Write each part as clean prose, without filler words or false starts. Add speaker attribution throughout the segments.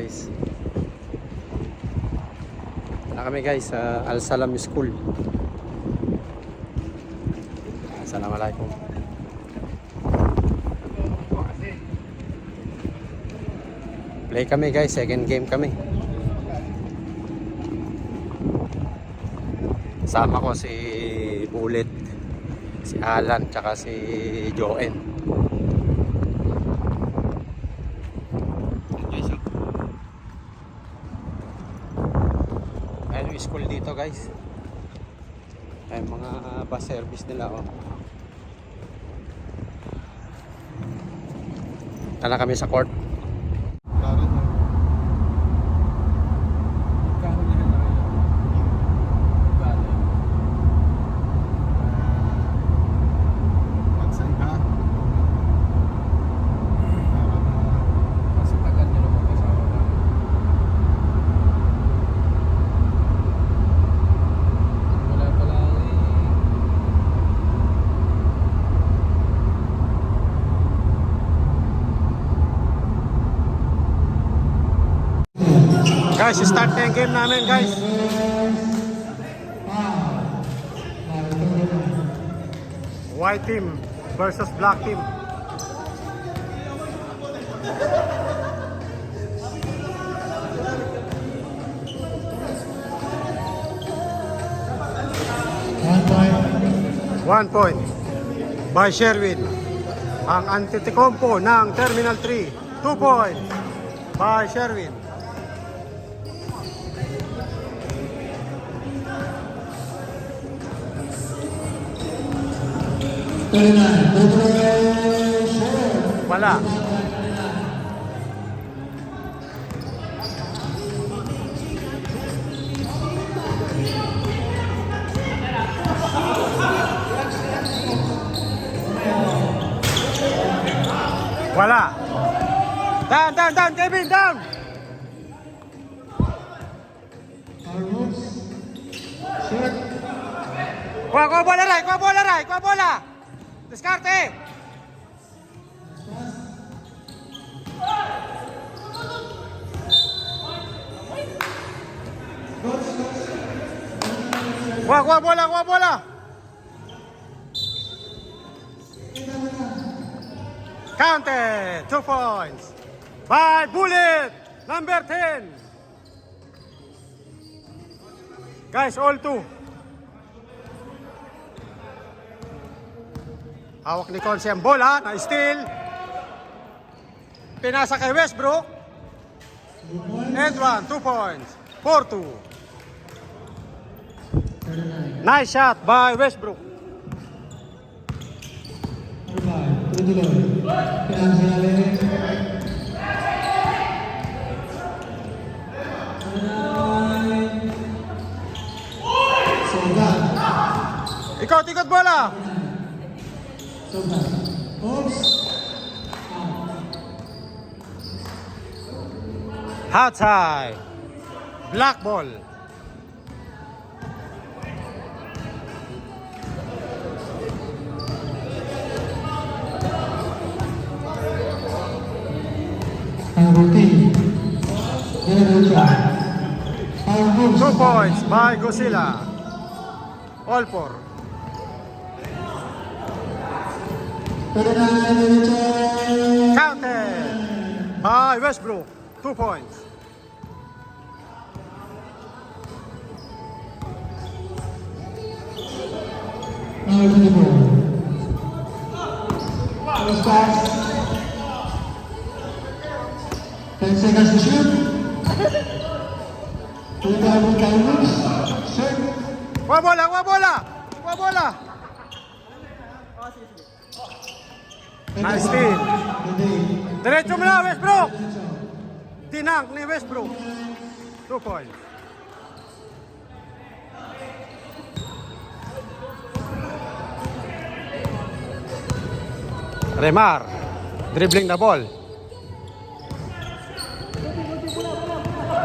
Speaker 1: guys. Na kami guys sa Al Salam School. Assalamualaikum. Play kami guys, second game kami. Sama ko si Bullet, si Alan, tsaka si Joen. Ayun yung school dito guys. Ay mga bus service nila oh. Tala kami sa court. Guys, start na yung game namin guys. White team versus black team. One point by Sherwin. Ang Antetokounmpo ng Terminal 3. 2 points by Sherwin. Wala. Wala. Down, Kevin, down. Kuha bola, Ray. Diskarte! Kuha bola! Counted! 2 points! By Bullet! Number 10! Guys, all 2. Hawak ni Conce ang bola, na-steal. Pinasa kay Westbrook. And 1, 2 points. 4-2. Nice shot by Westbrook. Ikot bola. Outside. Black ball. Two points by Godzilla. All 4. Counted by Westbrook. 2 points.
Speaker 2: Ten seconds to shoot.
Speaker 1: Kuha bola. Nice steal. Diretso mo na, Westbrook. Tinang ni Westbrook. 2 points. Remar. Dribbling the ball.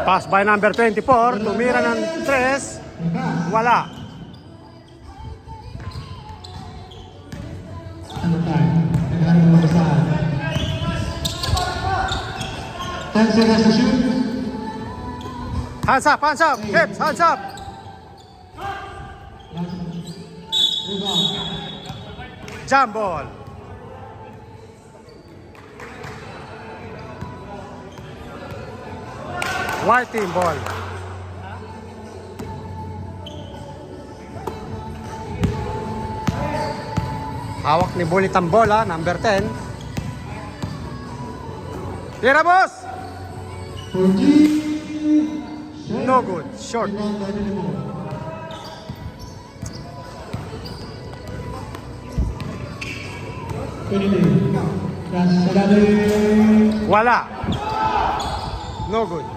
Speaker 1: Pass by number 24. Tumira ng 3. Wala.
Speaker 2: Ten seconds to shoot.
Speaker 1: Hands up, hands up. Hips, hands up. Jump ball. White team ball. Hawak ni Bullet ang bola, number 10. Tira, boss! No good, short. Wala. No good.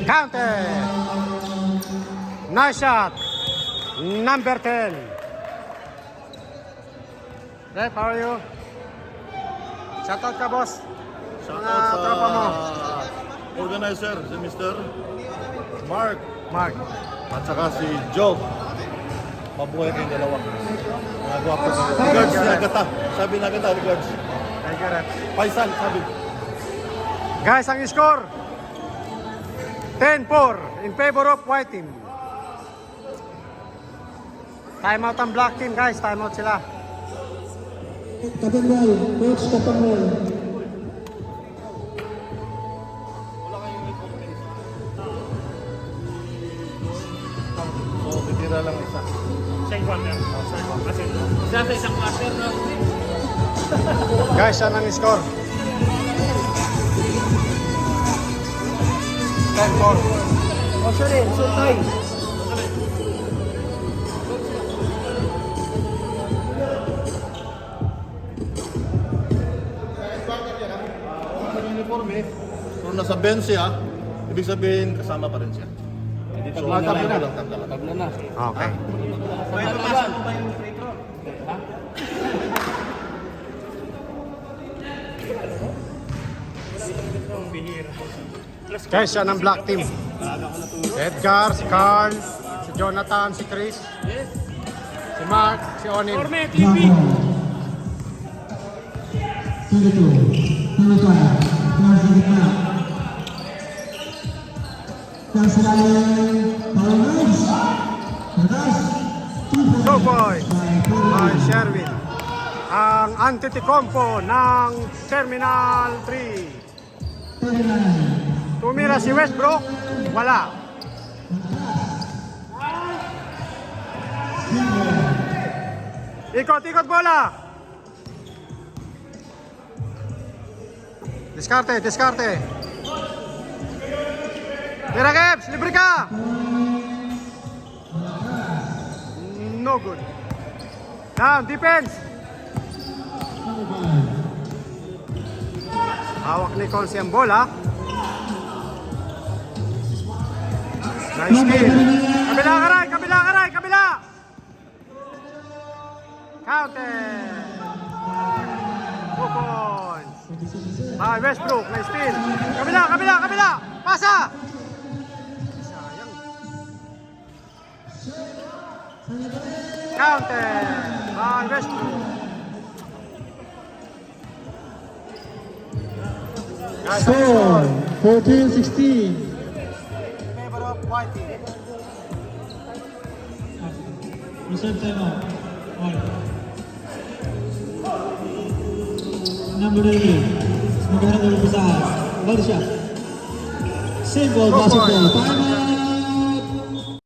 Speaker 1: Counter. Nice shot. Number 10. Rep, how are you? Shoutout ka, boss. Mga tropa mo.
Speaker 2: Organizer, si Mr. Mark.
Speaker 1: Mark.
Speaker 2: At saka si Joe. Mabuhay kayong dalawa. Mga gwapo. Regards ni Agata. Sabi na Agata, regards.
Speaker 1: Thank you, Rep.
Speaker 2: Paisan, sabi.
Speaker 1: Guys, ang score 10-4 in favor of white team. Time out ang black team, guys. Time out sila.
Speaker 3: Kapangal, coach Kapangal.
Speaker 2: So, titira lang isa.
Speaker 1: Guys, yan ang score. 10-4.
Speaker 3: O sorry, so tie.
Speaker 2: Uniforme. Kung nasa bench siya, ibig sabihin kasama pa rin siya. So, tabla na.
Speaker 1: Okay. Guys, yan ang black team. Edgar, si Carl, si Jonathan, si Chris, si Mark, si Onin. Two points by Sherwin. Ang Antetokounmpo ng Terminal 3. Tumira si Westbrook, wala. Ikot bola. Diskarte. Tira, Kebs, libre ka. No good. Down, defense. Hawak ni Consi ang bola. Nice kill. Kabila. Counter. 2 points. Westbrook, nice steal. Kabila. Pasa. Sayang. Counter. Westbrook.
Speaker 3: Score 14-16.
Speaker 1: Favor of white team.
Speaker 3: Reserve timeout. All. Number 8. Semoga dari besar. Barsha. Simple basketball. Timeout.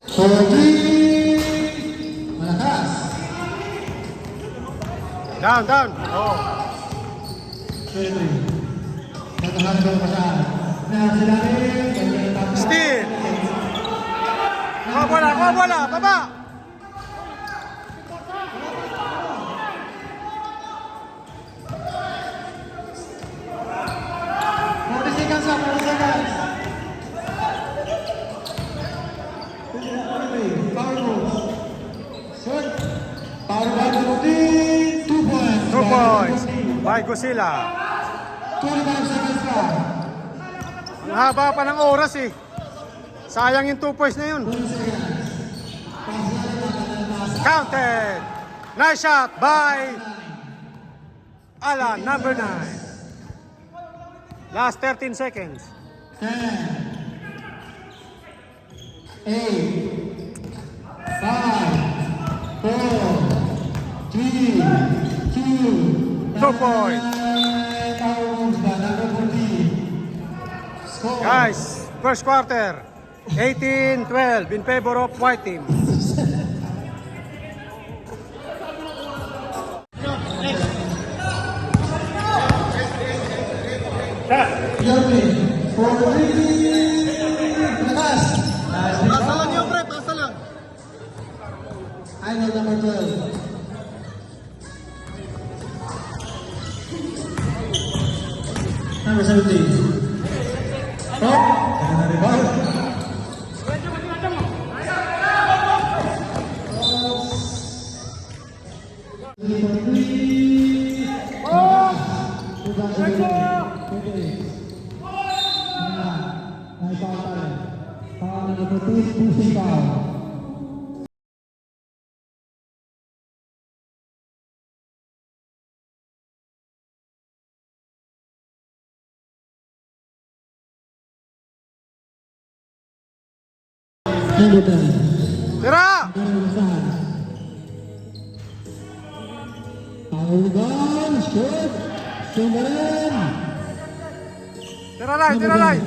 Speaker 3: Pagi. Malakas.
Speaker 1: Down. Oh.
Speaker 3: 23. Katahan dari besar. Nah, silakan.
Speaker 1: Steal. Kuha bola. Baba. Two points by Gusila. Ang haba pa ng oras eh. Sayang yung 2 points na yun. Counted. Nice shot by Alan, number 9. Last 13 seconds.
Speaker 3: 10, 8, 5, 4, 3, 2,
Speaker 1: 2 points.
Speaker 3: Score.
Speaker 1: Guys, first quarter, 18-12 in favor of white team.
Speaker 3: Yorme, for 3, lakas.
Speaker 2: Pasa lang yun, pre. Pasa lang.
Speaker 3: Idol number 12. Number 17. Top. And a rebound. Number 10.
Speaker 1: Tira!
Speaker 3: Power rebound, shot. Sumberin.
Speaker 1: Tira line.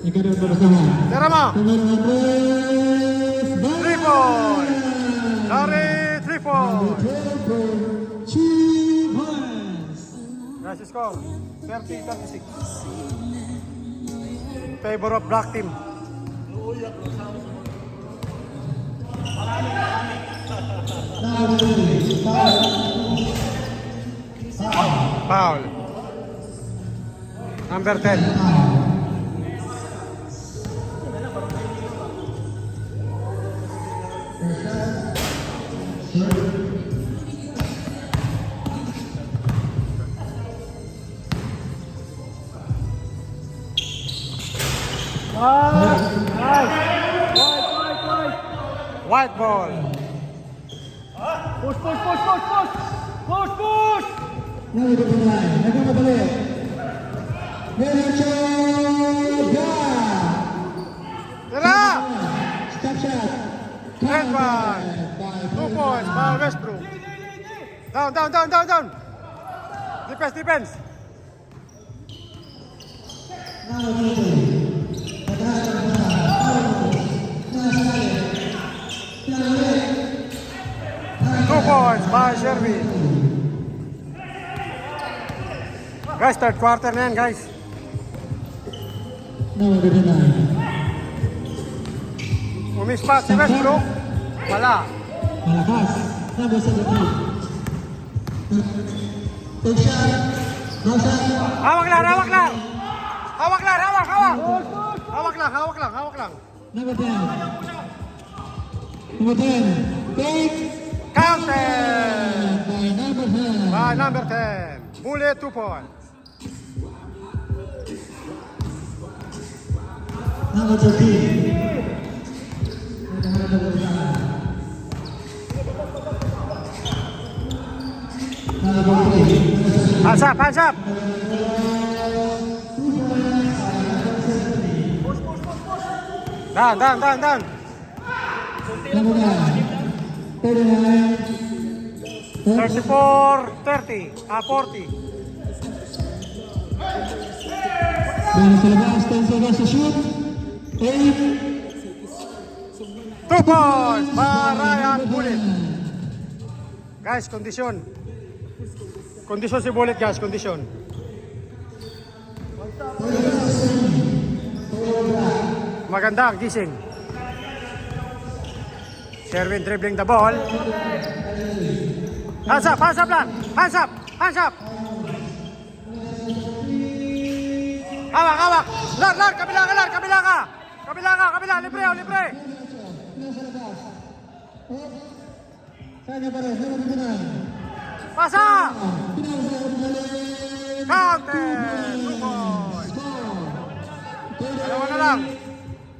Speaker 3: Ikaw berusaha.
Speaker 1: Tira mo.
Speaker 3: Number 100.
Speaker 1: 3 points. Sorry, 3 points.
Speaker 3: 2 points.
Speaker 1: Guys, score 30-36. Favor of black team. Foul. Number 10. White ball.
Speaker 4: Push!
Speaker 3: Nagpapalay. Nagpapabalik. Derecho.
Speaker 1: Tira!
Speaker 3: Step shot.
Speaker 1: Red ball. 2 points. Foul Westbrook. Down. Defense. Two points by Sherwin. Guys, third quarter na yan, guys.
Speaker 3: Number 9.
Speaker 1: Umispat si Westbrook. Wala.
Speaker 3: Malakas. Number 17. Take shot. No shot.
Speaker 1: Hawak lang. Hawak lang.
Speaker 3: Number 10. Number 10. Take.
Speaker 1: Counted
Speaker 3: By number 10.
Speaker 1: by number 10. Bullet 2 points.
Speaker 3: Number 13. Number 3.
Speaker 1: Hands up. Down.
Speaker 3: Number 9. 39.
Speaker 1: 34-30. 40.
Speaker 3: Dari sa labas, 10 seconds to shoot. 8.
Speaker 1: 2 points by Ryan Bullet. Guys, kondisyon. Kondisyon si Bullet, guys. Kondisyon. Maganda ang gising. Sherwin dribbling the ball. Hands up lang. Hands up. Hawak. Lar, kabila. Libre.
Speaker 3: Saya pares, number 59.
Speaker 1: Pasa!
Speaker 3: Pinasa.
Speaker 1: Counted! 2 points. Dalawa na lang.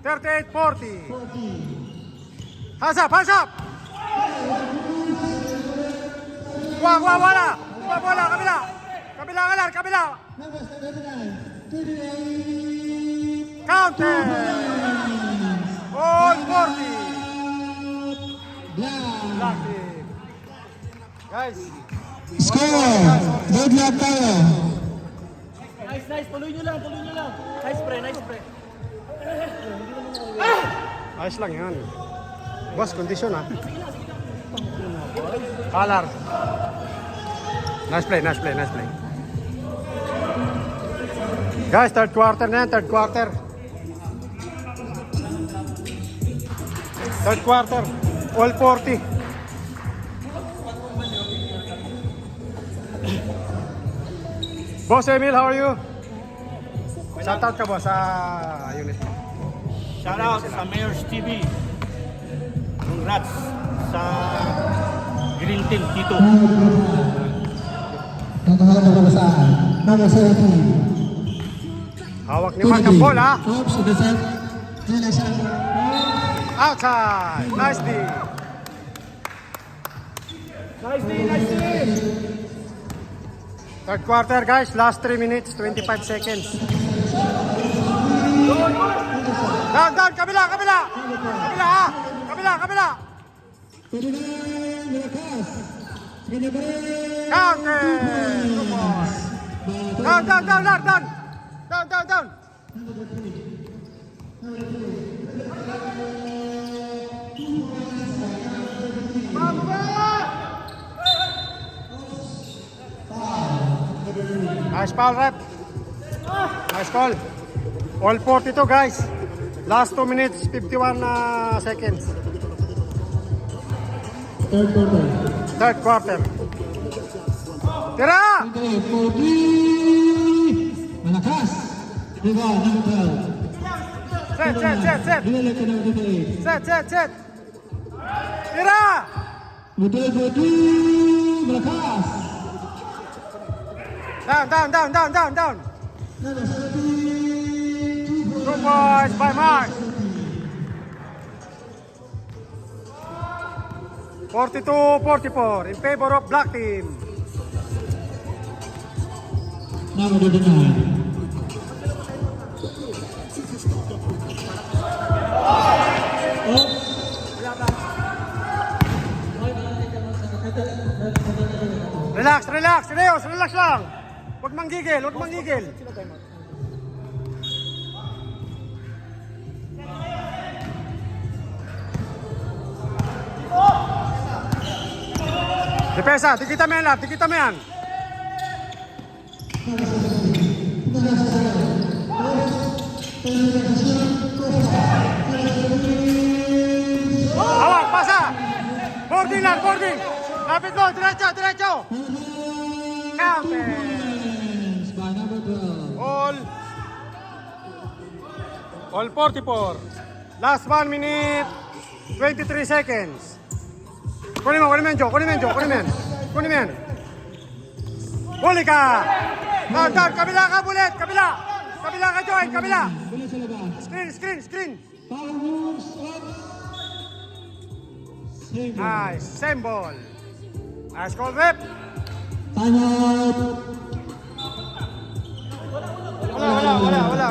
Speaker 1: 38-40.
Speaker 3: 40.
Speaker 1: Hands up! kuha bola. Kuha bola, kabila. Kabila, kalar, kabila.
Speaker 3: Number 79, 38.
Speaker 1: Counter. All 40.
Speaker 3: Black.
Speaker 1: Black team. Guys,
Speaker 3: Score. Good luck tayo.
Speaker 4: Nice. Tuloy nyo lang. Nice pre.
Speaker 1: ayos lang yan. Boss, kondisyon ha. Kalar. Nice play. Guys, third quarter na yan, third quarter. Third quarter, all 40. Boss Emil, how are you? Shout out ka boss sa unit.
Speaker 4: Shout out sa Mayor's TV. Congrats sa Green Team dito.
Speaker 3: Nagkakaroon ng babasaan. Number 17.
Speaker 1: Hawak ni Mark ang ball ha.
Speaker 3: Oops, defend. Relation.
Speaker 1: Outside, nice D.
Speaker 4: Nice day.
Speaker 1: Third quarter guys, last 3 minutes, 25 seconds. Down, kabila ha. Kabila.
Speaker 3: 39, Malakas. Pinabalik.
Speaker 1: Counter. Good boy. Down. Nice foul rep. Nice call. All 42 guys. Last 2 minutes, 51 seconds.
Speaker 3: Third quarter.
Speaker 1: Third quarter. Tira!
Speaker 3: Okay, 40. Malakas. Rebound, number 12.
Speaker 1: Set.
Speaker 3: Relay to number 58.
Speaker 1: Set. Tira!
Speaker 3: Betul 40. Malakas.
Speaker 1: Down.
Speaker 3: Number 17.
Speaker 1: Good boys by Mark. 42-44 in favor of black team.
Speaker 3: Number 39. Relax. Relax lang. Huwag manggigil. Depensa, tikita mo yan. Hawak, pasa. Boarding. Lapit mo, diretso. Counter. By number 12.
Speaker 1: All 44. Last 1 minute, 23 seconds. Kunin mo yan, Joe. Kunin mo yan. Huli ka. Down. Kabila ka, Bullet. Kabila ka, Joy. Kabila.
Speaker 3: Bola sa labas.
Speaker 1: Screen.
Speaker 3: Power moves. Save.
Speaker 1: Nice. Same ball. Nice call, rep.
Speaker 3: Time out.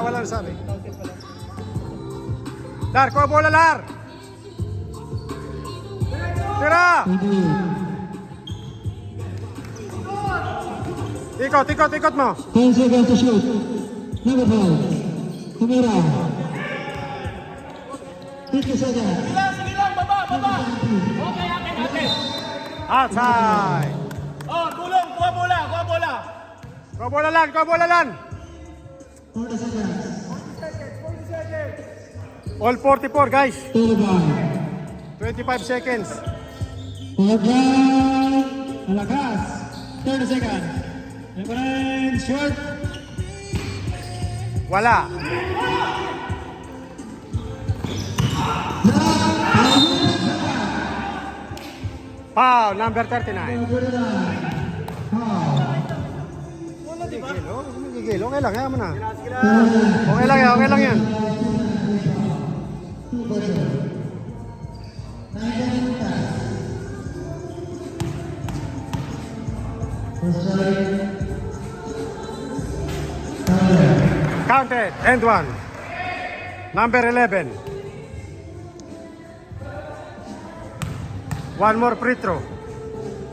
Speaker 1: Wala sabi. Lar, kuha bola, Lar. Tira.
Speaker 3: 28.
Speaker 1: Ikot mo.
Speaker 3: 10 seconds to shoot. Number 12. Kumira. 50 seconds.
Speaker 4: Sige lang, baba. Okay.
Speaker 1: Outside.
Speaker 4: Oh, tulong, kuha bola.
Speaker 1: Kuha bola lan.
Speaker 3: 40 seconds.
Speaker 1: All 44 guys.
Speaker 3: 35.
Speaker 1: 25 seconds.
Speaker 3: Hold down. Malakas. 30 seconds. Number 9, short.
Speaker 1: Wala. Foul, number 39. Gigil. Okay lang, kaya mo na. Okay lang yan. Counted. End one. Number 11. One more free throw.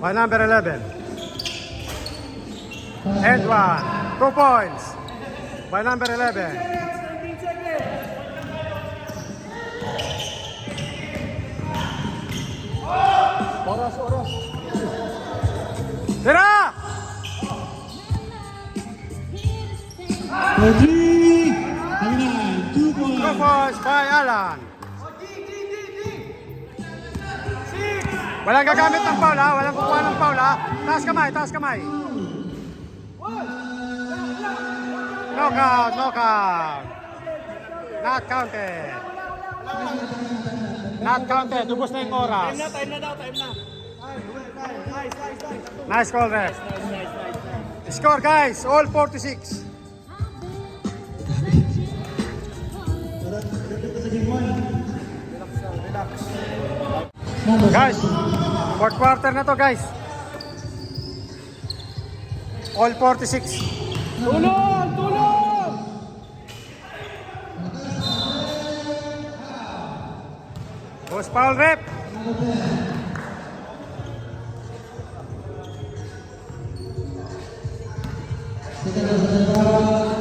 Speaker 1: By number 11. End one. 2 points. By number 11.
Speaker 4: 17 seconds. Oras.
Speaker 1: Tira!
Speaker 3: For 3. Kailan, 2 points.
Speaker 1: 2 points by Alan. Walang gagamit ng foul ha. Walang kukuha ng foul ha. Taas kamay, taas kamay. Knockout, knockout. Not counted. Not counted. Ubus na yung oras.
Speaker 4: Time na daw.
Speaker 1: Nice call, ref. Score, guys. All 46. Guys, fourth quarter na to, guys. All 46.
Speaker 4: Tulong!
Speaker 1: Post foul, rep.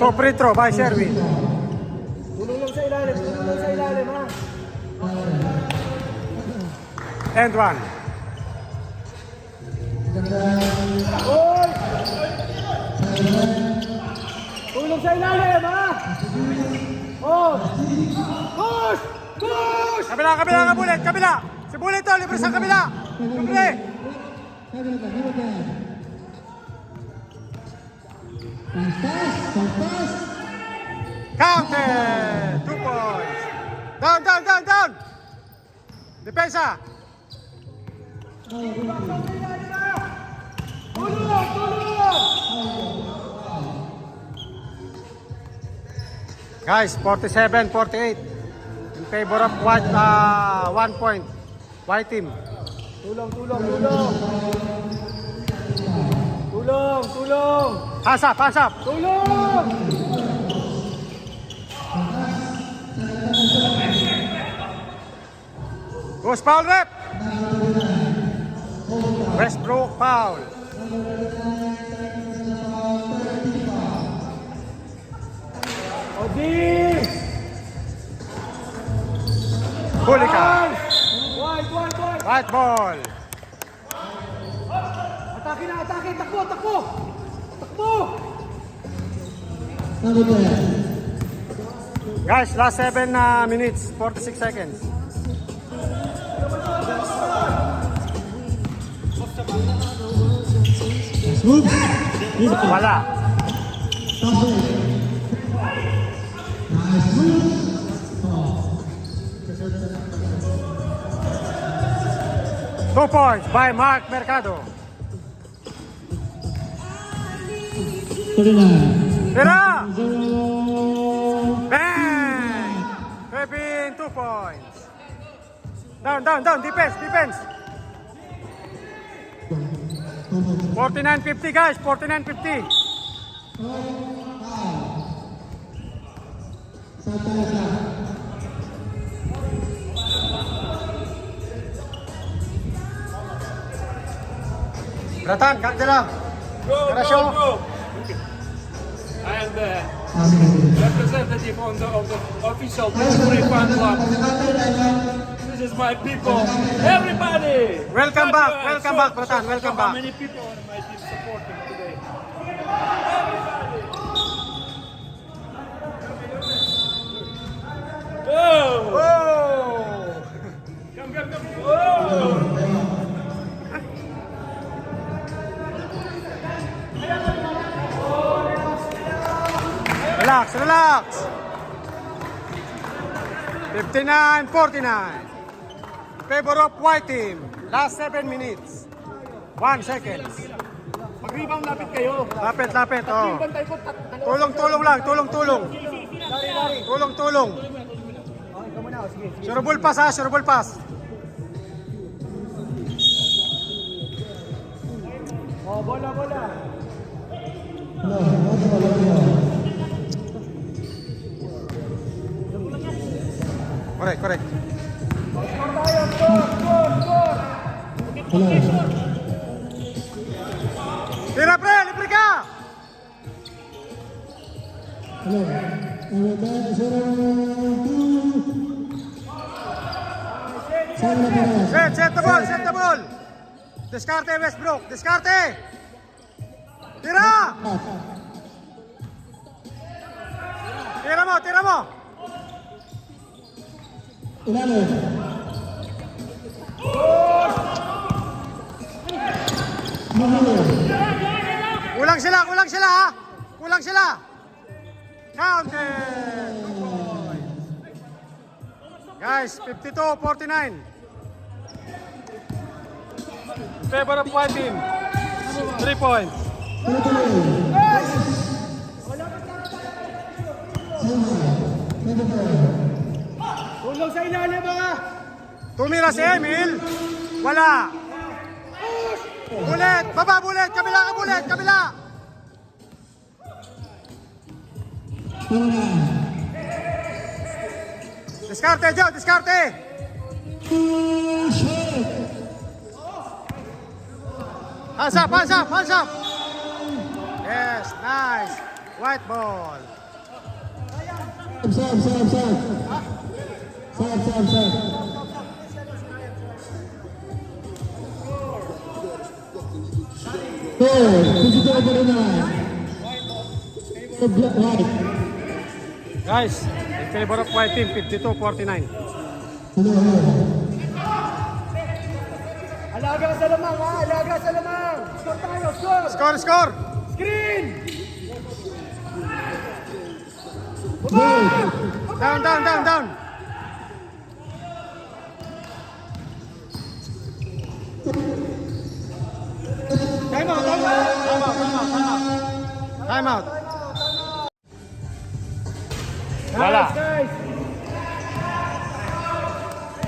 Speaker 1: To free throw by Sherwin.
Speaker 4: Tulong lang sa ilalim, ha?
Speaker 1: And one.
Speaker 4: Tulong sa ilalim, ha? Oh! Push!
Speaker 1: Kabila ka, Bullet. Kabila. Si Bullet to, libre sa kabila. Libre.
Speaker 3: Pass.
Speaker 1: Counted. 2 points. Down. Depensa. Guys, 47-48. In favor of white, 1 point. White team.
Speaker 4: Tulong!
Speaker 1: Pass up.
Speaker 4: Tulong!
Speaker 1: Goes foul, rep. Westbrook foul.
Speaker 4: Odi!
Speaker 1: Bulika.
Speaker 4: White!
Speaker 1: White ball.
Speaker 4: Atake! Takbo!
Speaker 3: Number 10.
Speaker 1: Guys, last 7 minutes, 46 seconds.
Speaker 3: Move.
Speaker 1: Wala.
Speaker 3: Nice move.
Speaker 1: 2 points by Mark Mercado.
Speaker 3: 39.
Speaker 1: Tira!
Speaker 3: 0.
Speaker 1: Bang! Pepin, 2 points. Down. Defense. 49-50, guys. 49-50. Bratan, kak lang.
Speaker 5: Go. I am the representative of the official Puri Fan Club. This is my people. Everybody!
Speaker 1: Welcome back, Bratan. Welcome
Speaker 5: How
Speaker 1: back.
Speaker 5: many people on my team supporting today? Everybody! Go! Come. Whoa!
Speaker 1: Relax. 59-49. Favor of white team. Last 7 minutes. 1 second.
Speaker 4: Mag-rebound lapit kayo.
Speaker 1: Lapit. Oh.
Speaker 4: Bantay ko.
Speaker 1: Tulong lang. Tulong.
Speaker 4: Okay, ikaw muna. Sige.
Speaker 1: Surable pass.
Speaker 4: Oh, Oh, bola, bola.
Speaker 1: Correct, correct.
Speaker 4: Score tayo, score.
Speaker 1: Tira pre, libre ka!
Speaker 3: Hello.
Speaker 1: Set the ball, set the ball! Diskarte Westbrook, diskarte! Tira! Tira mo!
Speaker 3: Ilalim.
Speaker 1: Kulang sila ha! Kulang sila! Counted! Guys, 52-49. Favor of one team. 3 points.
Speaker 4: Tulong sa ilalim mga.
Speaker 1: Tumira si Emil. Wala. Bulet. Baba bulet. Kabila ka bulet. Kabila. Diskarte, Joe. Diskarte. Hands up. Hands up. Yes. Nice. White ball. Guys, in favor of white team, 52-49.
Speaker 4: Alaga sa lamang ha, alaga sa lamang. Score tayo, score.
Speaker 1: Score.
Speaker 4: Screen.
Speaker 1: Down. Time out. Wala.
Speaker 4: Nice.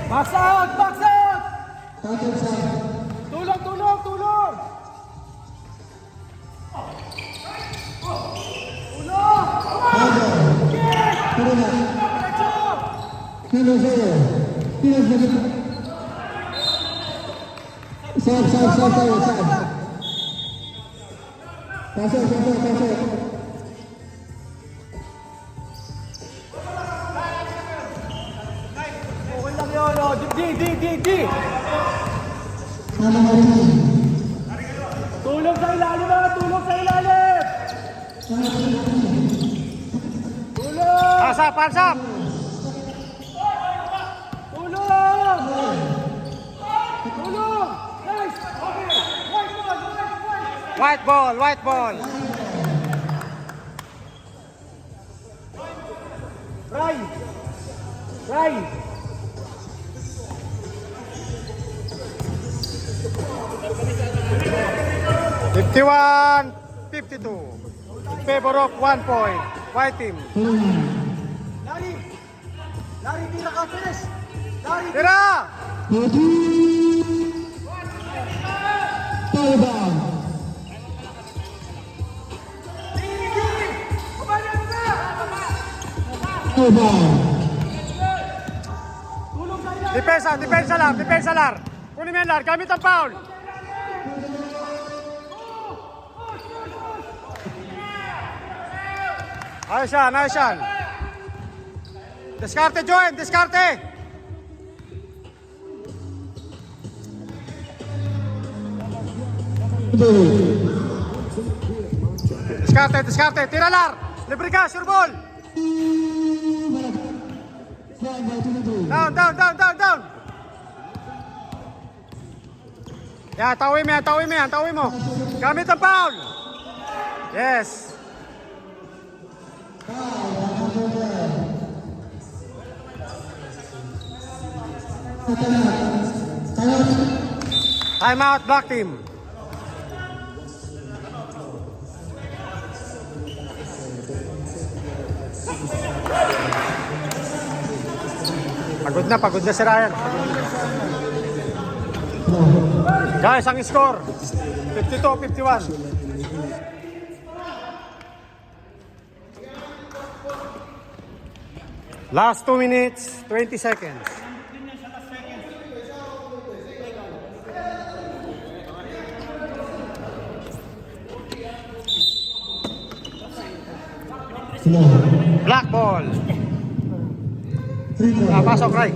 Speaker 4: Box out. Tulong. Okay lang yun, oh. Di. Tulong sa ilalim, mga tulong sa ilalim. Tulong.
Speaker 1: Hands up.
Speaker 4: Tulong. Nice. Okay.
Speaker 1: White ball.
Speaker 4: Try.
Speaker 1: 51-52. In favor of 1 point. White team.
Speaker 4: Larry, tira ka, finish. Larry,
Speaker 1: Tira! Depensa lar. Kunin mo yan lar, gamit ang foul. Ayos yan. Diskarte, Joen, diskarte. Diskarte, tira lar. Libre ka, sure ball. Down. Yan, tawin mo. Gamit ang foul. Yes. Time out, black team. Pagod na si Ryan. Guys, ang score, 52-51. Last 2 minutes, 20 seconds.
Speaker 3: Floor.
Speaker 1: Black ball.
Speaker 3: Free throw.
Speaker 1: Pasok, Ray.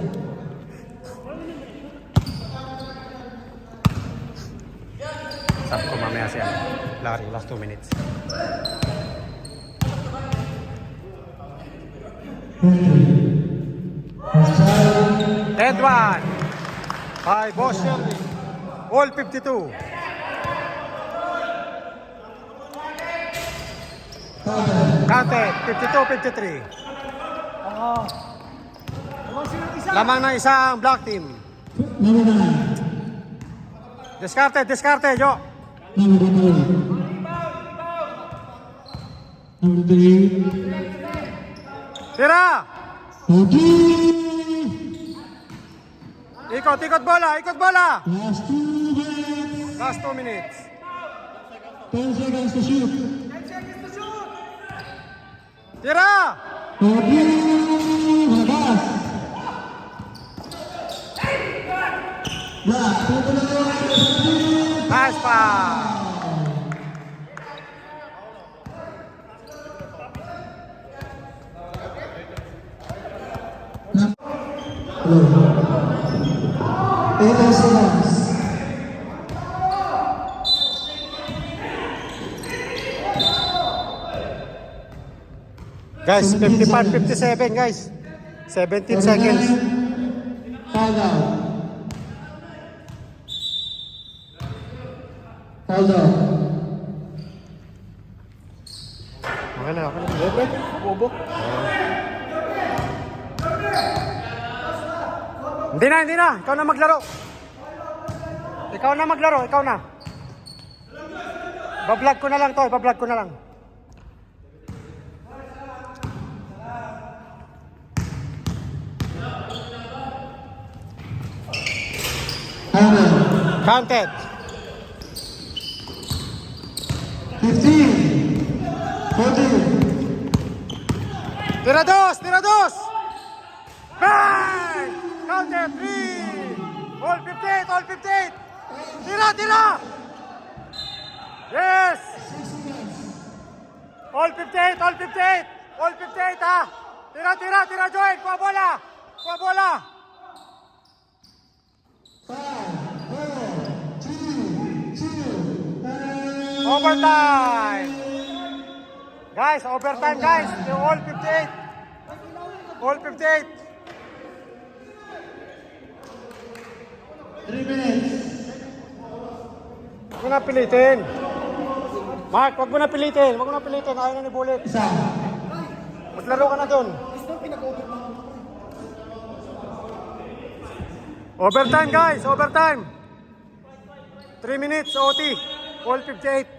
Speaker 1: Sabi ko mamaya siya. Larry, last 2 minutes. Dead one. By Boss Shirley. All 52. Counted. 52-53. Lamang ng isang black team.
Speaker 3: Number 9.
Speaker 1: Discarte, Jo.
Speaker 3: Number 3. Number 3.
Speaker 1: Tira!
Speaker 3: Okay.
Speaker 1: Ikot bola,
Speaker 3: Last 2 minutes.
Speaker 1: Last 2 minutes.
Speaker 3: 10 seconds to shoot.
Speaker 1: Tira!
Speaker 3: Okay. Labas. Black.
Speaker 1: Nice pass.
Speaker 3: Hello. 8 seconds.
Speaker 1: Guys, 55-57 guys. 17 seconds.
Speaker 3: Foul out. Foul out.
Speaker 1: Okay na. Bobo. Hindi na. Ikaw na maglaro. Ikaw na. Bablog ko na lang.
Speaker 3: Hammer.
Speaker 1: Counted.
Speaker 3: 15. 14.
Speaker 1: Tira dos. Bang! Counted. 3. All 58. Tira. Yes. All 58 ha. Tira, Joel. Kuha bola.
Speaker 3: 5, 4, 3, 2,
Speaker 1: Overtime. Guys, overtime guys. All 58.
Speaker 3: 3 minutes.
Speaker 1: Huwag mo na pilitin. Mark, huwag mo na pilitin. Ayaw na ni Bullet.
Speaker 3: Isa.
Speaker 1: Maglaro ka na dun. Overtime guys, 3 minutes, OT. All 58.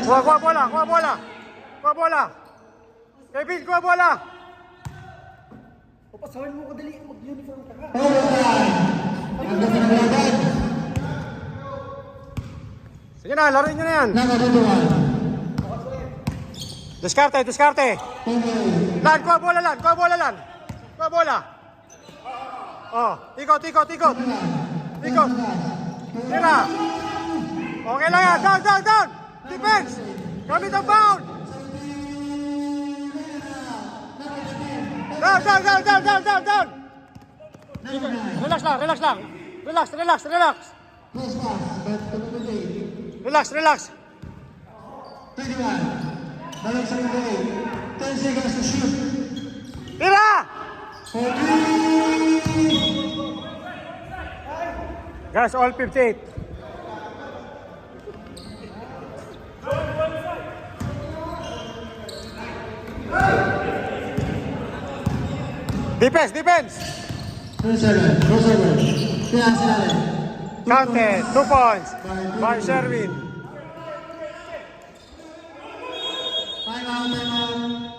Speaker 1: Kuha bola. Kevin, kuha bola.
Speaker 3: Overtime. Hanggang sa naglaban.
Speaker 1: Sige na, laruin nyo na yan.
Speaker 3: Number 21.
Speaker 1: Diskarte.
Speaker 3: Over.
Speaker 1: Lan, kuha bola. Oh, ikot. Tira. Okay lang yan. Down. Defense. Gamit ang foul. Down. Relax lang. Relax.
Speaker 3: Close pass. But communicate.
Speaker 1: Relax.
Speaker 3: 21. Balik sa relay. 10 seconds to shoot.
Speaker 1: Tira!
Speaker 3: 14.
Speaker 1: Guys, all 58. Defense.
Speaker 3: 3 seconds. Crossover. Kaya sila rin.
Speaker 1: Counted. 2 points. By Sherwin.
Speaker 3: Time out.